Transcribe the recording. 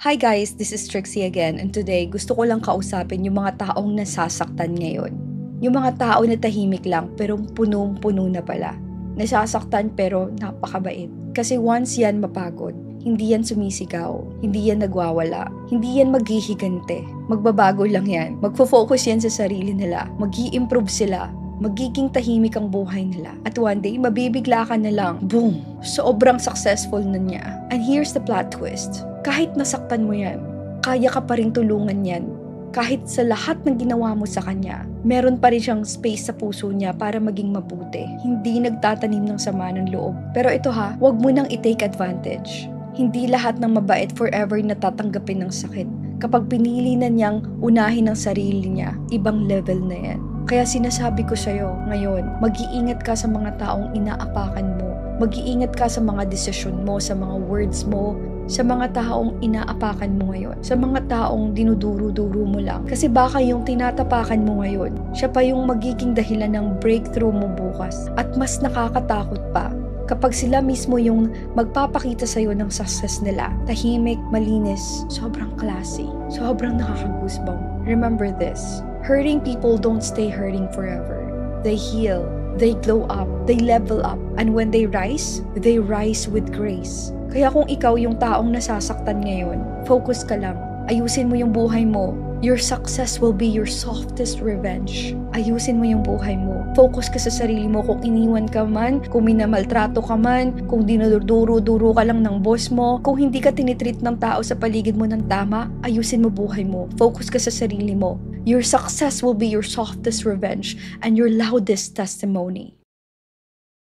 Hi guys, this is Trixie again, and today gusto ko lang kausapin yung mga taong nasasaktan ngayon. Yung mga tao na tahimik lang pero punong-puno na pala. Nasasaktan pero napakabait. Kasi once yan mapagod, hindi yan sumisigaw, hindi yan nagwawala, hindi yan maghihigante. Magbabago lang yan, magfo-focus yan sa sarili nila, mag-i-improve sila, magiging tahimik ang buhay nila. At one day, mabibigla ka na lang, boom! Sobrang successful na niya. And here's the plot twist. Kahit nasaktan mo yan, kaya ka pa rin tulungan yan. Kahit sa lahat ng ginawa mo sa kanya, meron pa rin siyang space sa puso niya para maging mabuti. Hindi nagtatanim ng sama ng loob. Pero ito ha, wag mo nang i-take advantage. Hindi lahat ng mabait forever natatanggapin ng sakit. Kapag pinili na niyang unahin ang sarili niya, ibang level na yan. Kaya sinasabi ko sa'yo ngayon, mag-iingat ka sa mga taong inaapakan mo. Mag-iingat ka sa mga desisyon mo, sa mga words mo, sa mga taong inaapakan mo ngayon. Sa mga taong dinuduro-duro mo lang. Kasi baka yung tinatapakan mo ngayon, siya pa yung magiging dahilan ng breakthrough mo bukas. At mas nakakatakot pa kapag sila mismo yung magpapakita sa'yo ng success nila. Tahimik, malinis, sobrang classy, sobrang nakaka-goosebump. Remember this, hurting people don't stay hurting forever. They heal, they glow up, they level up, and when they rise with grace. Kaya kung ikaw yung taong nasasaktan ngayon, focus ka lang. Ayusin mo yung buhay mo. Your success will be your softest revenge. Ayusin mo yung buhay mo. Focus ka sa sarili mo. Kung iniwan ka man, kung minamaltrato ka man, kung dinuduro-duro ka lang ng boss mo, kung hindi ka tinitreat ng tao sa paligid mo ng tama, ayusin mo buhay mo. Focus ka sa sarili mo. Your success will be your softest revenge and your loudest testimony.